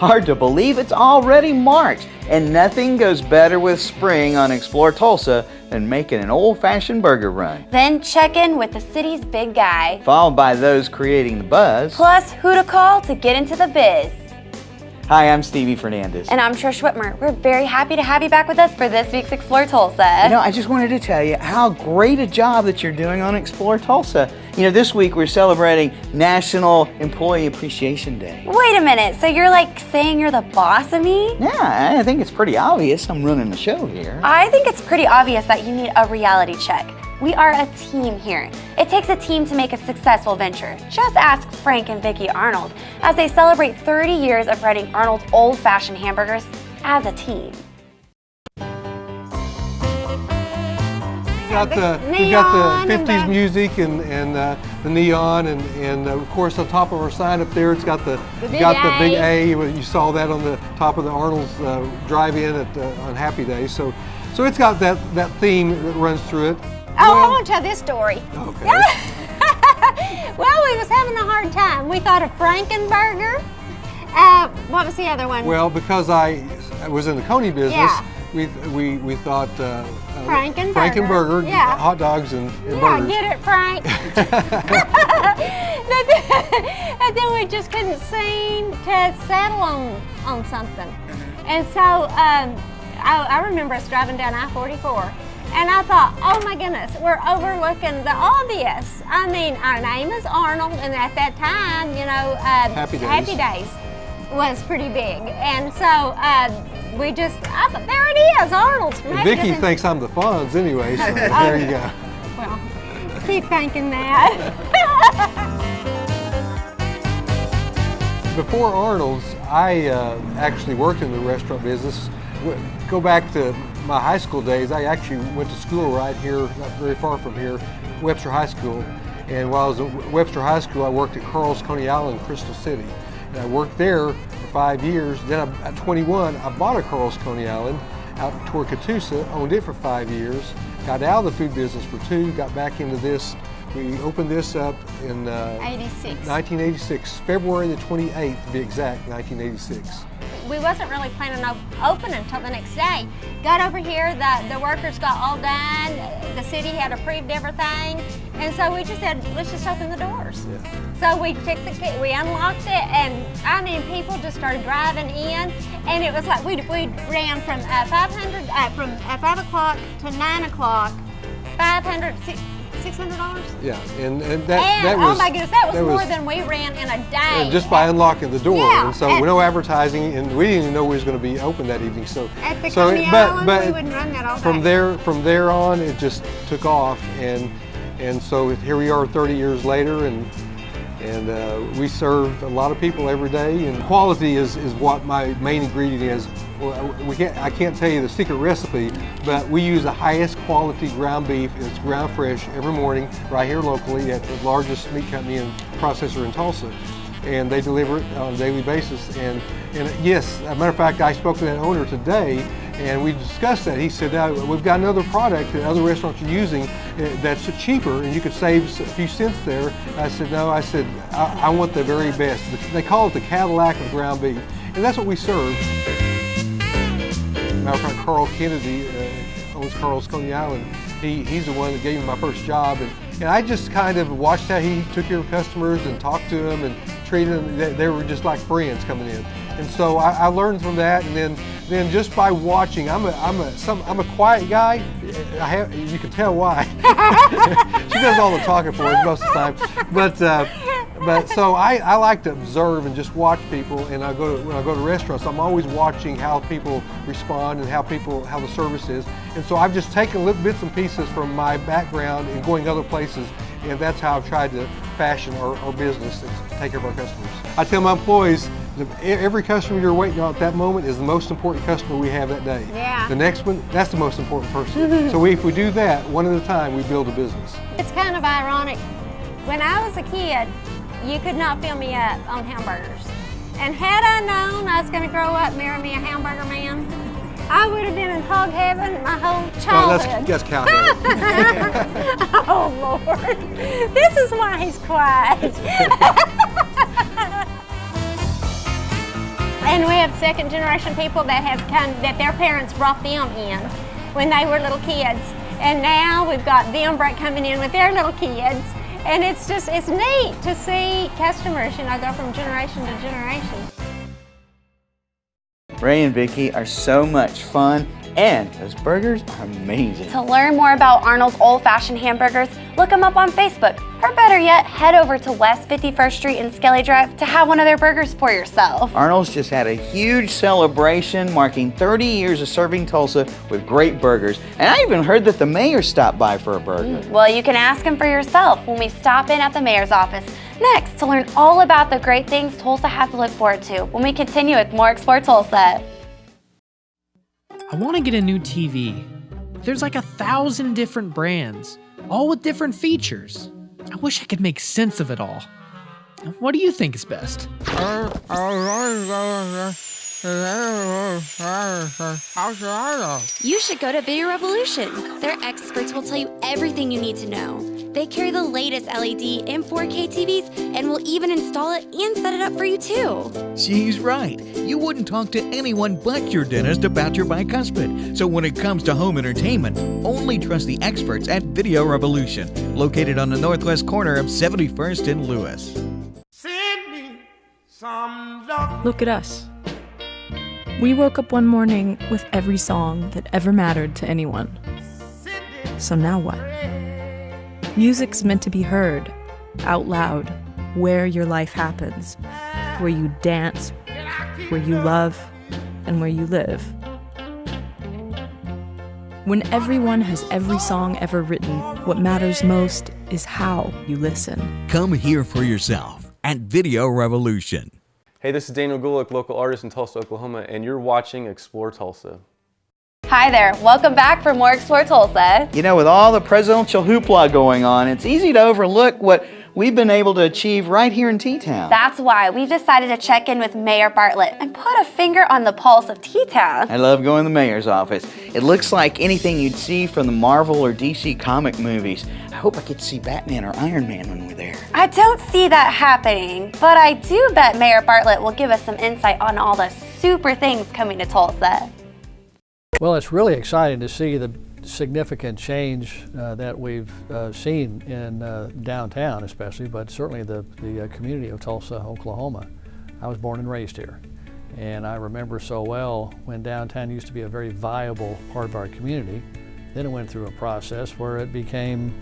Hard to believe it's already March, and nothing goes better with spring on Explore Tulsa than making an old-fashioned burger run. Then check in with the city's big guy. Followed by those creating the buzz. Plus, who to call to get into the biz. Hi, I'm Stevie Fernandez. And I'm Trish Whitmer. We're very happy to have you back with us for this week's Explore Tulsa. You know, I just wanted to tell you how great a job that you're doing on Explore Tulsa. You know, this week we're celebrating National Employee Appreciation Day. Wait a minute, so you're like saying you're the boss of me? Yeah, I think it's pretty obvious I'm running the show here. I think it's pretty obvious that you need a reality check. We are a team here. It takes a team to make a successful venture. Just ask Frank and Vicki Arnold as they celebrate 30 years of running Arnold's Old Fashioned hamburgers as a team. We've got the 50s music and the neon and of course on top of our sign up there it's got the big A. You saw that on the top of the Arnold's drive-in on Happy Days. So it's got that theme that runs through it. Oh, I want to tell this story. Okay. Well, we was having a hard time. We thought of Frankenburger. What was the other one? Well, because I was in the Coney business, Yeah. we thought Frankenburger. Yeah. Hot dogs and burgers. Yeah, get it, Frank. And then we just couldn't seem to settle on something. And so I remember us driving down I-44. And I thought, oh my goodness, we're overlooking the obvious. I mean, our name is Arnold, and at that time, you know, Happy Days was pretty big. And so we just, there it is, Arnold's. Vicki thinks I'm the Fonz anyway, so there you go. Well, keep thinking that. Before Arnold's, I actually worked in the restaurant business. Go back to my high school days. I actually went to school right here, not very far from here, Webster High School. And while I was at Webster High School, I worked at Carl's Coney Island, Crystal City. And I worked there for 5 years. Then at 21, I bought a Carl's Coney Island out toward Catoosa, owned it for 5 years, got out of the food business for 2, got back into this. We opened this up in 1986, February the 28th to be exact, 1986. We wasn't really planning on opening until the next day. Got over here, the workers got all done, the city had approved everything, and so we just said, let's just open the doors. Yeah. So we took the key, we unlocked it, and I mean, people just started driving in, and it was like, we ran from 5 o'clock to 9 o'clock, $600? Yeah, and that was, oh my goodness, that was more than we ran in a day. Just by unlocking the door, Yeah, and so no advertising, and we didn't even know we was going to be open that evening. So, at the Coney Island, we wouldn't run that all day. From there on, it just took off, and so here we are 30 years later, and we serve a lot of people every day, and quality is what my main ingredient is. Well, I can't tell you the secret recipe, but we use the highest quality ground beef. It's ground fresh every morning right here locally at the largest meat company and processor in Tulsa. And they deliver it on a daily basis. And yes, as a matter of fact, I spoke to that owner today and we discussed that. He said, now, we've got another product that other restaurants are using that's cheaper and you could save a few cents there. I said, no, I want the very best. They call it the Cadillac of ground beef. And that's what we serve. Matter of fact, Carl Kennedy owns Carl's Coney Island. He's the one that gave me my first job, and I just kind of watched how he took care of customers and talked to them and treated them. They were just like friends coming in, and so I learned from that. And then just by watching, I'm a quiet guy. You can tell why. She does all the talking for us most of the time, but so I like to observe and just watch people, and when I go to restaurants, I'm always watching how people respond and how the service is. And so I've just taken little bits and pieces from my background and going other places, and that's how I've tried to fashion our business and take care of our customers. I tell my employees, every customer you're waiting on at that moment is the most important customer we have that day. Yeah. The next one, that's the most important person. So if we do that one at a time, we build a business. It's kind of ironic. When I was a kid, you could not fill me up on hamburgers. And had I known I was going to grow up and marry me a hamburger man, I would have been in hog heaven my whole childhood. Oh, that's cow heaven. Oh, Lord. This is why he's quiet. And we have second generation people that have come, that their parents brought them in when they were little kids. And now we've got them coming in with their little kids. And it's neat to see customers, you know, go from generation to generation. Ray and Vicki are so much fun, and those burgers are amazing. To learn more about Arnold's Old Fashioned hamburgers, look them up on Facebook. Or better yet, head over to West 51st Street and Skelly Drive to have one of their burgers for yourself. Arnold's just had a huge celebration marking 30 years of serving Tulsa with great burgers. And I even heard that the mayor stopped by for a burger. Well, you can ask him for yourself when we stop in at the mayor's office next to learn all about the great things Tulsa has to look forward to when we continue with more Explore Tulsa. I want to get a new TV. There's like 1,000 different brands, all with different features. I wish I could make sense of it all. What do you think is best? You should go to Video Revolution. Their experts will tell you everything you need to know. They carry the latest LED and 4K TVs and will even install it and set it up for you too. She's right. You wouldn't talk to anyone but your dentist about your bicuspid. So when it comes to home entertainment, only trust the experts at Video Revolution, located on the northwest corner of 71st and Lewis. Send me some love. Look at us. We woke up one morning with every song that ever mattered to anyone. So now what? Music's meant to be heard, out loud, where your life happens, where you dance, where you love, and where you live. When everyone has every song ever written, what matters most is how you listen. Come hear for yourself at Video Revolution. Hey, this is Daniel Gulick, local artist in Tulsa, Oklahoma, and you're watching Explore Tulsa. Hi there, welcome back for more Explore Tulsa. You know, with all the presidential hoopla going on, it's easy to overlook what we've been able to achieve right here in T-Town. That's why we've decided to check in with Mayor Bartlett and put a finger on the pulse of T-Town. I love going to the mayor's office. It looks like anything you'd see from the Marvel or DC comic movies. I hope I get to see Batman or Iron Man when we're there. I don't see that happening, but I do bet Mayor Bartlett will give us some insight on all the super things coming to Tulsa. Well, it's really exciting to see the significant change that we've seen in downtown especially, but certainly the community of Tulsa, Oklahoma. I was born and raised here, and I remember so well when downtown used to be a very viable part of our community. Then it went through a process where it became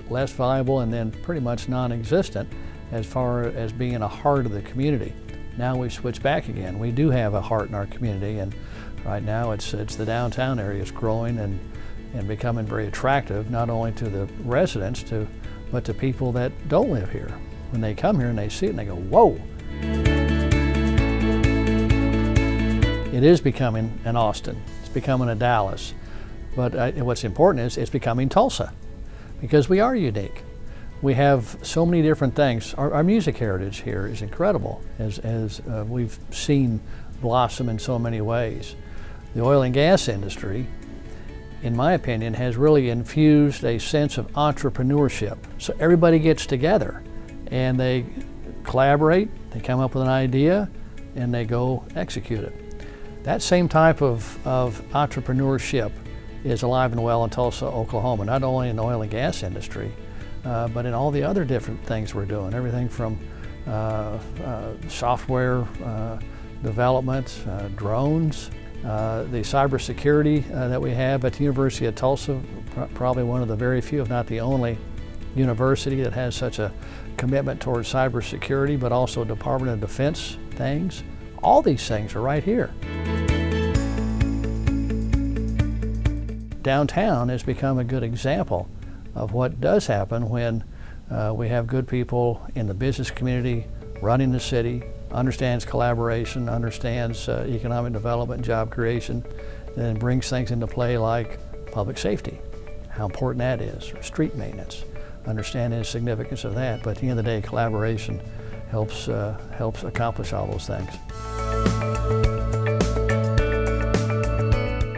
less viable and then pretty much non-existent as far as being a heart of the community. Now we've switched back again. We do have a heart in our community, and right now it's the downtown area is growing and becoming very attractive, not only to the residents, but to people that don't live here. When they come here and they see it and they go, whoa. It is becoming an Austin, it's becoming a Dallas, but what's important is it's becoming Tulsa, because we are unique. We have so many different things. Our music heritage here is incredible, as we've seen blossom in so many ways. The oil and gas industry, in my opinion, has really infused a sense of entrepreneurship. So everybody gets together and they collaborate, they come up with an idea, and they go execute it. That same type of entrepreneurship is alive and well in Tulsa, Oklahoma, not only in the oil and gas industry, but in all the other different things we're doing, everything from software development, drones, the cybersecurity that we have at the University of Tulsa, probably one of the very few, if not the only, university that has such a commitment towards cybersecurity, but also Department of Defense things. All these things are right here. Downtown has become a good example of what does happen when we have good people in the business community running the city, understands collaboration, understands economic development, job creation, and then brings things into play like public safety, how important that is, or street maintenance, understanding the significance of that. But at the end of the day, collaboration helps accomplish all those things.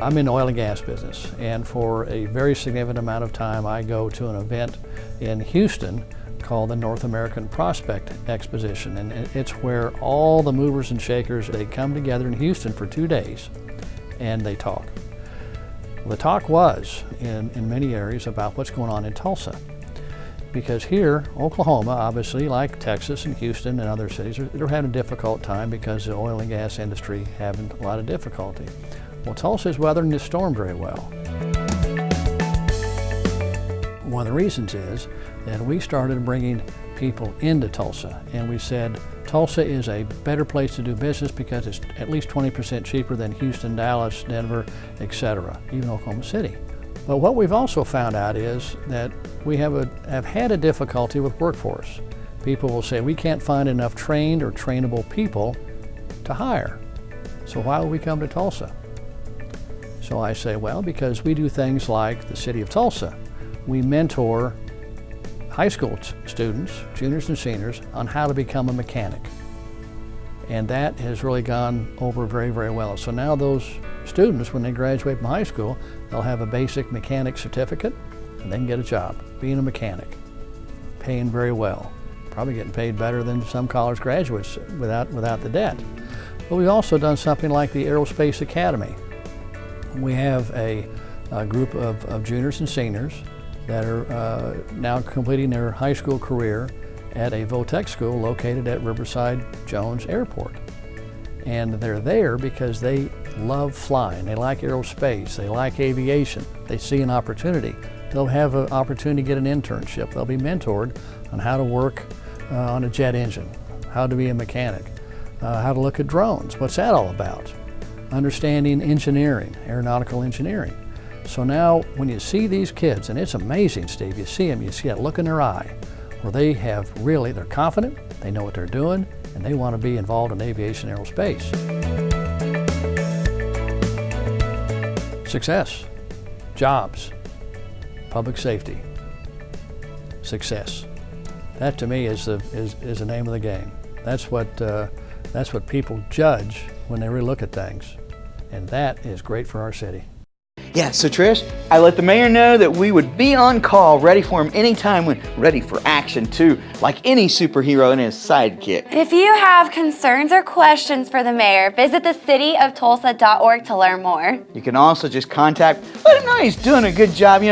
I'm in the oil and gas business, and for a very significant amount of time I go to an event in Houston called the North American Prospect Exposition, and it's where all the movers and shakers, they come together in Houston for 2 days and they talk. The talk was, in many areas, about what's going on in Tulsa. Because here, Oklahoma, obviously, like Texas and Houston and other cities, they're having a difficult time because the oil and gas industry having a lot of difficulty. Well, Tulsa's weathering this storm very well. One of the reasons is that we started bringing people into Tulsa, and we said Tulsa is a better place to do business because it's at least 20% cheaper than Houston, Dallas, Denver, etc., even Oklahoma City. But what we've also found out is that we have had a difficulty with workforce. People will say we can't find enough trained or trainable people to hire. So why would we come to Tulsa? So I say, well, because we do things like the City of Tulsa. We mentor high school students, juniors and seniors, on how to become a mechanic. And that has really gone over very, very well. So now those students, when they graduate from high school, they'll have a basic mechanic certificate and they can get a job being a mechanic, paying very well, probably getting paid better than some college graduates without the debt. But we've also done something like the Aerospace Academy. We have a group of juniors and seniors that are now completing their high school career at a Votech school located at Riverside Jones Airport. And they're there because they love flying, they like aerospace, they like aviation, they see an opportunity. They'll have an opportunity to get an internship. They'll be mentored on how to work on a jet engine, how to be a mechanic, how to look at drones, what's that all about? Understanding engineering, aeronautical engineering. So now when you see these kids, and it's amazing, Steve, you see them, you see that look in their eye, where they have really, they're confident, they know what they're doing, and they want to be involved in aviation and aerospace. Success, jobs, public safety, success. That to me is the name of the game. That's what people judge when they really look at things, and that is great for our city. Yeah, so Trish, I let the mayor know that we would be on call, ready for him anytime when ready for action too, like any superhero and his sidekick. If you have concerns or questions for the mayor, visit thecityofTulsa.org to learn more. You can also just contact, let him know he's doing a good job,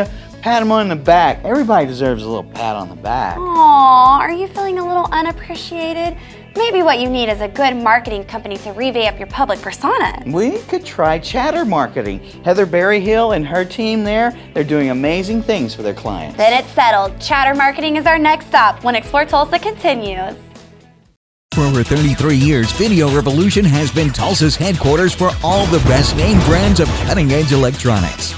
pat him on the back. Everybody deserves a little pat on the back. Aww, are you feeling a little unappreciated? Maybe what you need is a good marketing company to revamp your public persona. We could try Chatter Marketing. Heather Berryhill and her team there, they're doing amazing things for their clients. Then it's settled. Chatter Marketing is our next stop when Explore Tulsa continues. For over 33 years, Video Revolution has been Tulsa's headquarters for all the best name brands of cutting-edge electronics.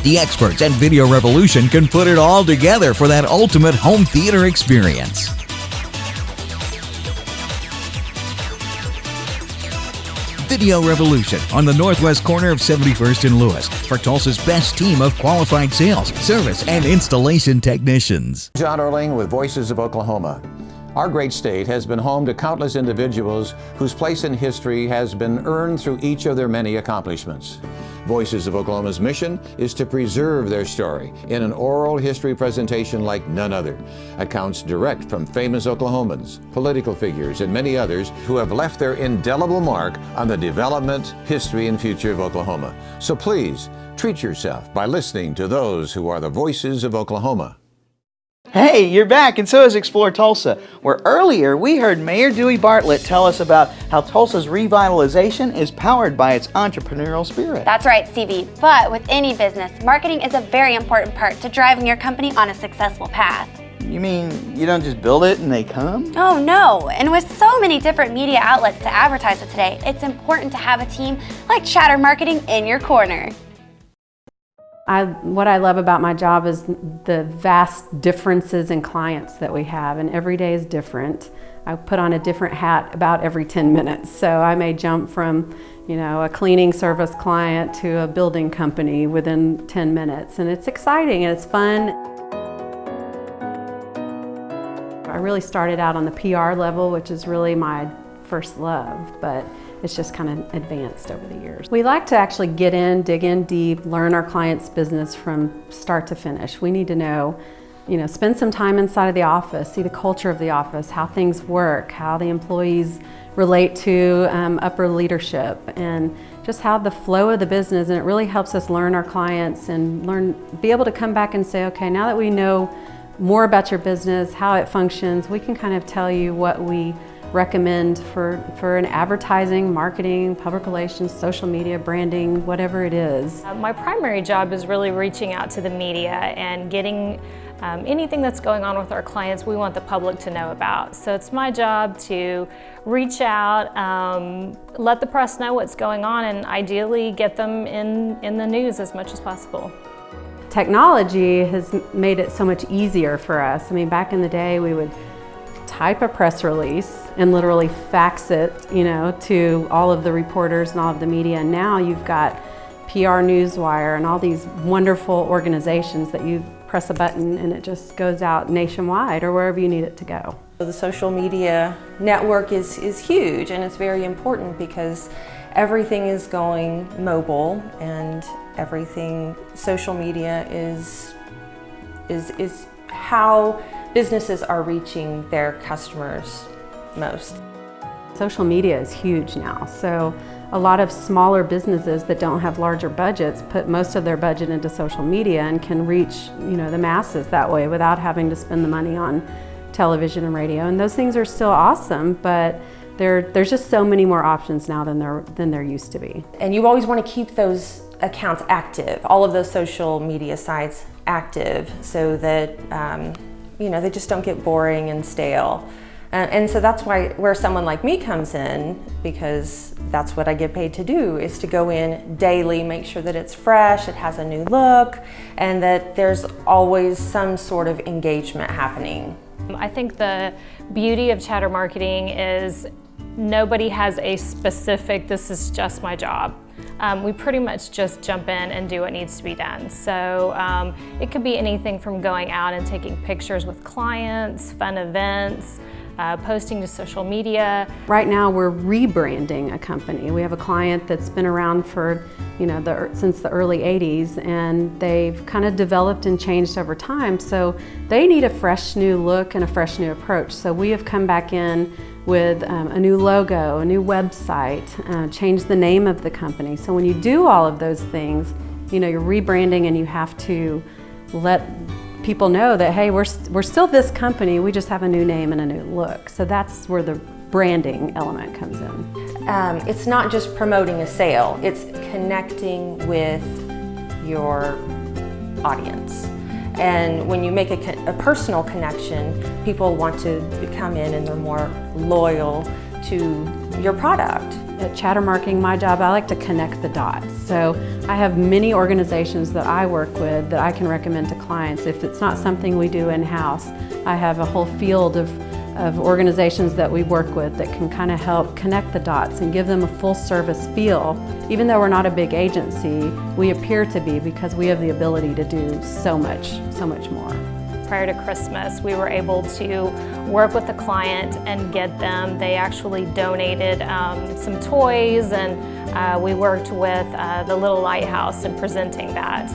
The experts at Video Revolution can put it all together for that ultimate home theater experience. Video Revolution on the northwest corner of 71st and Lewis for Tulsa's best team of qualified sales, service, and installation technicians. John Erling with Voices of Oklahoma. Our great state has been home to countless individuals whose place in history has been earned through each of their many accomplishments. Voices of Oklahoma's mission is to preserve their story in an oral history presentation like none other. Accounts direct from famous Oklahomans, political figures, and many others who have left their indelible mark on the development, history, and future of Oklahoma. So please, treat yourself by listening to those who are the voices of Oklahoma. Hey, you're back, and so is Explore Tulsa, where earlier we heard Mayor Dewey Bartlett tell us about how Tulsa's revitalization is powered by its entrepreneurial spirit. That's right, Stevie. But with any business, marketing is a very important part to driving your company on a successful path. You mean you don't just build it and they come? Oh no, and with so many different media outlets to advertise with today, it's important to have a team like Chatter Marketing in your corner. What I love about my job is the vast differences in clients that we have, and every day is different. I put on a different hat about every 10 minutes, so I may jump from, a cleaning service client to a building company within 10 minutes, and it's exciting and it's fun. I really started out on the PR level, which is really my first love, but it's just kind of advanced over the years. We like to actually get in, dig in deep, learn our client's business from start to finish. We need to know, spend some time inside of the office, see the culture of the office, how things work, how the employees relate to upper leadership, and just how the flow of the business, and it really helps us learn our clients and be able to come back and say, okay, now that we know more about your business, how it functions, we can kind of tell you what we recommend for an advertising, marketing, public relations, social media, branding, whatever it is. My primary job is really reaching out to the media and getting anything that's going on with our clients we want the public to know about. So it's my job to reach out, let the press know what's going on, and ideally get them in the news as much as possible. Technology has made it so much easier for us. I mean, back in the day we would type a press release and literally fax it, to all of the reporters and all of the media. And now you've got PR Newswire and all these wonderful organizations that you press a button and it just goes out nationwide or wherever you need it to go. The social media network is huge, and it's very important because everything is going mobile, and everything social media is how businesses are reaching their customers most. Social media is huge now, so a lot of smaller businesses that don't have larger budgets put most of their budget into social media and can reach, the masses that way without having to spend the money on television and radio. And those things are still awesome, but there's just so many more options now than there used to be. And you always want to keep those accounts active, all of those social media sites active, so that they just don't get boring and stale. And so that's where someone like me comes in, because that's what I get paid to do, is to go in daily, make sure that it's fresh, it has a new look, and that there's always some sort of engagement happening. I think the beauty of chatter marketing is nobody has a specific, this is just my job. We pretty much just jump in and do what needs to be done. So it could be anything from going out and taking pictures with clients, fun events, posting to social media. Right now we're rebranding a company. We have a client that's been around for since the early 80s, and they've kind of developed and changed over time, so they need a fresh new look and a fresh new approach. So we have come back in with a new logo, a new website, changed the name of the company. So when you do all of those things, you're rebranding, and you have to let people know that, hey, we're still this company, we just have a new name and a new look. So that's where the branding element comes in. It's not just promoting a sale, it's connecting with your audience. And when you make a personal connection, people want to come in and they're more loyal to your product. At Chatter Marketing, my job, I like to connect the dots. So I have many organizations that I work with that I can recommend to clients. If it's not something we do in-house, I have a whole field of organizations that we work with that can kind of help connect the dots and give them a full service feel. Even though we're not a big agency, we appear to be, because we have the ability to do so much more. Prior to Christmas, we were able to work with the client and get them. They actually donated some toys, and we worked with the Little Lighthouse and presenting that.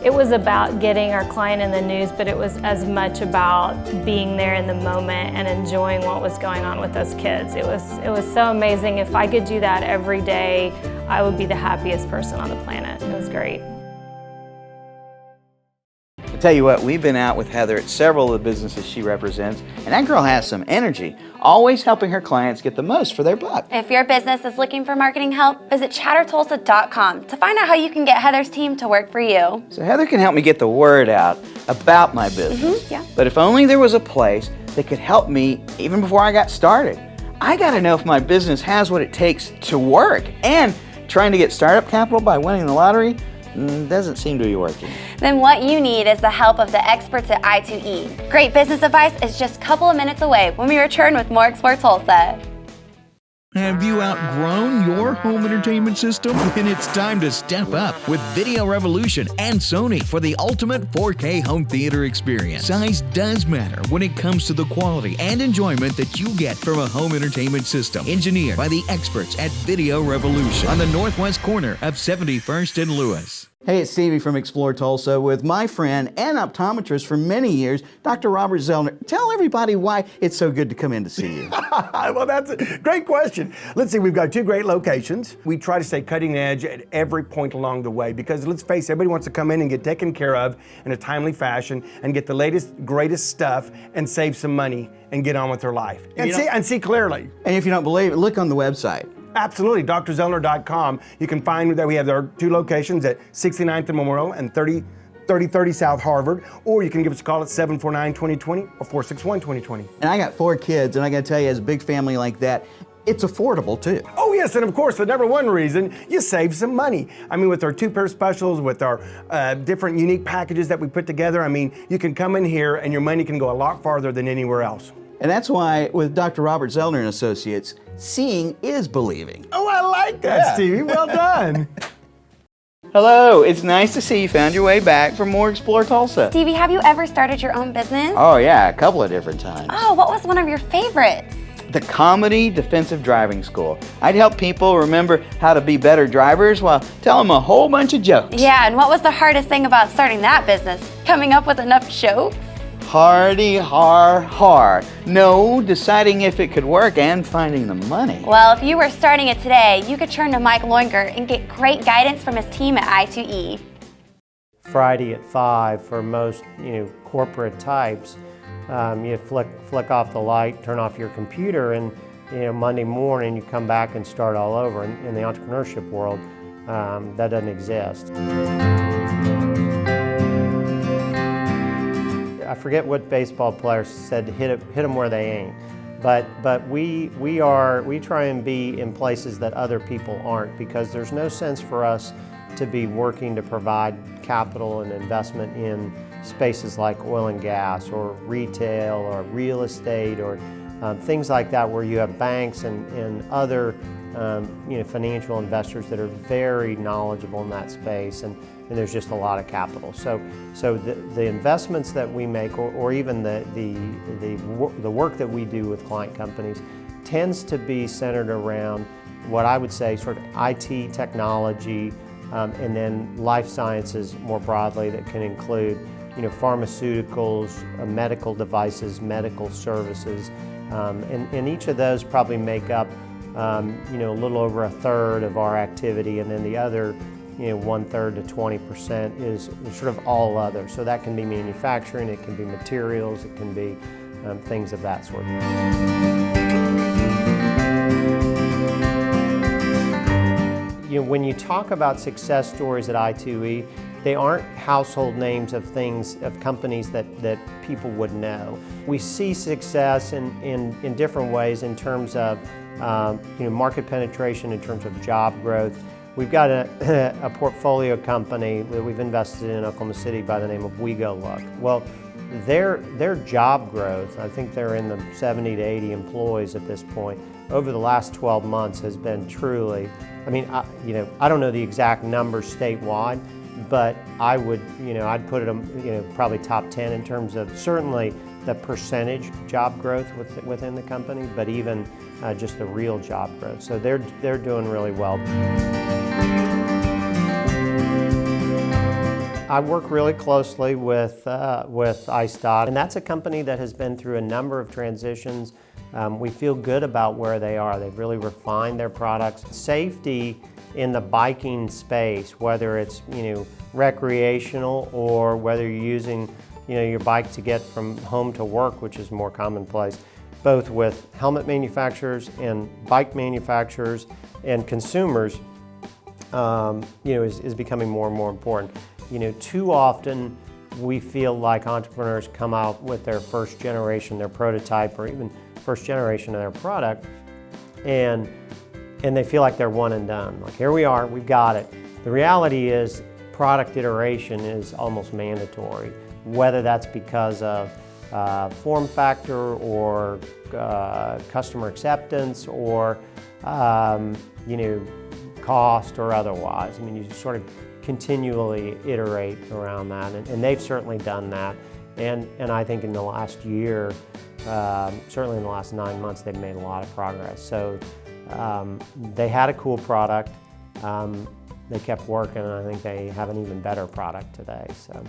It was about getting our client in the news, but it was as much about being there in the moment and enjoying what was going on with those kids. It was so amazing. If I could do that every day, I would be the happiest person on the planet. It was great. I tell you what, we've been out with Heather at several of the businesses she represents, and that girl has some energy, always helping her clients get the most for their buck. If your business is looking for marketing help, visit chattertulsa.com to find out how you can get Heather's team to work for you. So Heather can help me get the word out about my business. Yeah. But if only there was a place that could help me even before I got started. I gotta know if my business has what it takes to work, and trying to get startup capital by winning the lottery doesn't seem to be working. Then what you need is the help of the experts at I2E. Great business advice is just a couple of minutes away when we return with more Explore Tulsa. Have you outgrown your home entertainment system? Then it's time to step up with Video Revolution and Sony for the ultimate 4K home theater experience. Size does matter when it comes to the quality and enjoyment that you get from a home entertainment system. Engineered by the experts at Video Revolution on the northwest corner of 71st and Lewis. Hey, it's Stevie from Explore Tulsa with my friend and optometrist for many years, Dr. Robert Zellner. Tell everybody why it's so good to come in to see you. Well, that's a great question. Let's see, we've got 2 great locations. We try to stay cutting edge at every point along the way because let's face it, everybody wants to come in and get taken care of in a timely fashion and get the latest, greatest stuff and save some money and get on with their life and see clearly. And if you don't believe it, look on the website. Absolutely, drzellner.com. You can find that we have our 2 locations at 69th and Memorial and 3030 South Harvard, or you can give us a call at 749-2020 or 461-2020. And I got 4 kids, and I gotta tell you, as a big family like that, it's affordable too. Oh yes, and of course, the number one reason, you save some money. I mean, with our 2-pair specials, with our different unique packages that we put together, I mean, you can come in here and your money can go a lot farther than anywhere else. And that's why with Dr. Robert Zellner and Associates, seeing is believing. Oh, I like that, Stevie. Well done. Hello, it's nice to see you found your way back for more Explore Tulsa. Stevie, have you ever started your own business? Oh yeah, a couple of different times. Oh, what was one of your favorites? The Comedy Defensive Driving School. I'd help people remember how to be better drivers while telling them a whole bunch of jokes. Yeah, and what was the hardest thing about starting that business? Coming up with enough jokes? Hardy, har. No, deciding if it could work and finding the money. Well, if you were starting it today, you could turn to Mike Loinger and get great guidance from his team at I2E. Friday at 5 for most, corporate types. You flick off the light, turn off your computer, and Monday morning you come back and start all over. In the entrepreneurship world, that doesn't exist. I forget what baseball player said, hit them where they ain't. But we try and be in places that other people aren't, because there's no sense for us to be working to provide capital and investment in spaces like oil and gas or retail or real estate or things like that, where you have banks and other financial investors that are very knowledgeable in that space, and there's just a lot of capital. So the investments that we make, or even the work that we do with client companies, tends to be centered around what I would say sort of IT technology, and then life sciences more broadly, that can include pharmaceuticals, medical devices, medical services, and each of those probably make up a little over 1/3 of our activity, and then the other 1/3 to 20% is sort of all other. So that can be manufacturing, it can be materials, it can be things of that sort. When you talk about success stories at I2E, they aren't household names of companies that people would know. We see success in different ways in terms of market penetration, in terms of job growth. We've got a portfolio company that we've invested in Oklahoma City by the name of We Go Look. Well, their job growth, I think they're in the 70 to 80 employees at this point, over the last 12 months has been truly, I don't know the exact numbers statewide, but I'd put it probably top 10 in terms of certainly the percentage job growth within the company, but even just the real job growth. So they're doing really well. I work really closely with ISTOT, and that's a company that has been through a number of transitions. We feel good about where they are. They've really refined their products. Safety in the biking space, whether it's recreational or whether you're using your bike to get from home to work, which is more commonplace, both with helmet manufacturers and bike manufacturers and consumers, is becoming more and more important. Too often we feel like entrepreneurs come out with their first generation, their prototype, or even first generation of their product, and they feel like they're one and done. Like, here we are, we've got it. The reality is product iteration is almost mandatory, whether that's because of form factor or customer acceptance or you know, cost or otherwise. I mean, you just sort of continually iterate around that, and they've certainly done that. And I think in the last year, certainly in the last 9 months, they've made a lot of progress. So they had a cool product. They kept working, and I think they have an even better product today. So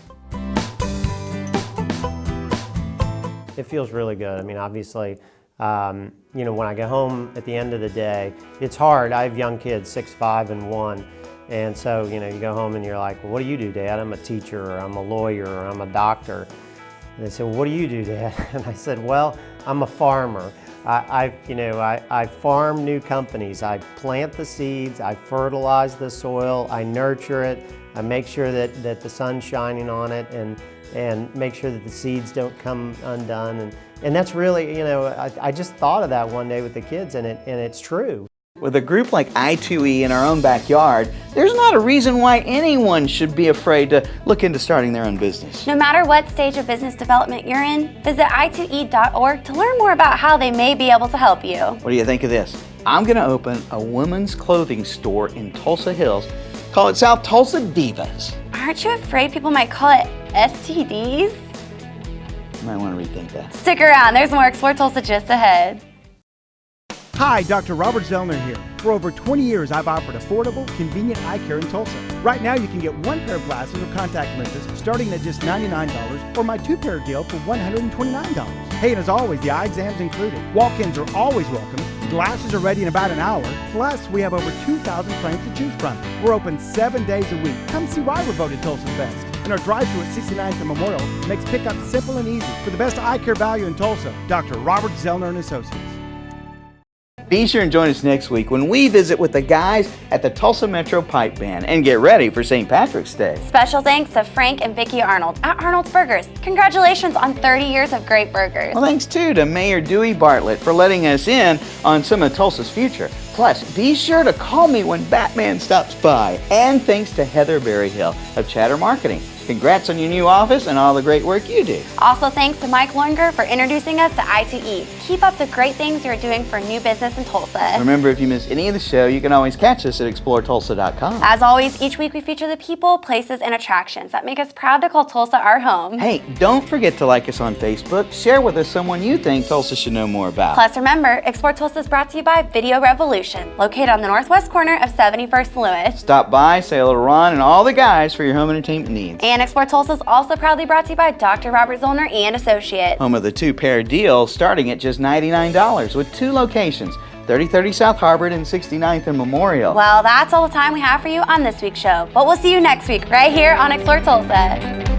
it feels really good. I mean, obviously, you know, when I get home at the end of the day, it's hard. I have young kids, 6, 5, and 1. And so, you know, you go home and you're like, well, what do you do, Dad? I'm a teacher, or I'm a lawyer, or I'm a doctor. And they said, well, what do you do, Dad? And I said, well, I'm a farmer. I farm new companies. I plant the seeds, I fertilize the soil, I nurture it, I make sure that the sun's shining on it, and make sure that the seeds don't come undone. And that's really, you know, I just thought of that one day with the kids, and it's true. With a group like I2E in our own backyard, there's not a reason why anyone should be afraid to look into starting their own business. No matter what stage of business development you're in, visit i2e.org to learn more about how they may be able to help you. What do you think of this? I'm going to open a women's clothing store in Tulsa Hills. Call it South Tulsa Divas. Aren't you afraid people might call it STDs? You might want to rethink that. Stick around, there's more Explore Tulsa just ahead. Hi, Dr. Robert Zellner here. For over 20 years, I've offered affordable, convenient eye care in Tulsa. Right now, you can get 1 pair of glasses or contact lenses starting at just $99, or my 2-pair deal for $129. Hey, and as always, the eye exam's included. Walk-ins are always welcome. Glasses are ready in about an hour. Plus, we have over 2,000 frames to choose from. We're open 7 days a week. Come see why we're voted Tulsa's best. And our drive-thru at 69th and Memorial makes pickup simple and easy. For the best eye care value in Tulsa, Dr. Robert Zellner and Associates. Be sure and join us next week when we visit with the guys at the Tulsa Metro Pipe Band and get ready for St. Patrick's Day. Special thanks to Frank and Vicki Arnold at Arnold's Burgers. Congratulations on 30 years of great burgers. Well, thanks too to Mayor Dewey Bartlett for letting us in on some of Tulsa's future. Plus, be sure to call me when Batman stops by. And thanks to Heather Berryhill of Chatter Marketing. Congrats on your new office and all the great work you do. Also thanks to Mike Loinger for introducing us to I2E. Keep up the great things you're doing for new business in Tulsa. Remember, if you miss any of the show, you can always catch us at exploretulsa.com. As always, each week we feature the people, places, and attractions that make us proud to call Tulsa our home. Hey, don't forget to like us on Facebook. Share with us someone you think Tulsa should know more about. Plus, remember, Explore Tulsa is brought to you by Video Revolution, located on the northwest corner of 71st Lewis. Stop by, say hello to Ron and all the guys for your home entertainment needs. And Explore Tulsa is also proudly brought to you by Dr. Robert Zollner and Associates. Home of the 2-pair deal starting at just $99 with 2 locations, 3030 South Harvard and 69th and Memorial. Well, that's all the time we have for you on this week's show, but we'll see you next week right here on Explore Tulsa.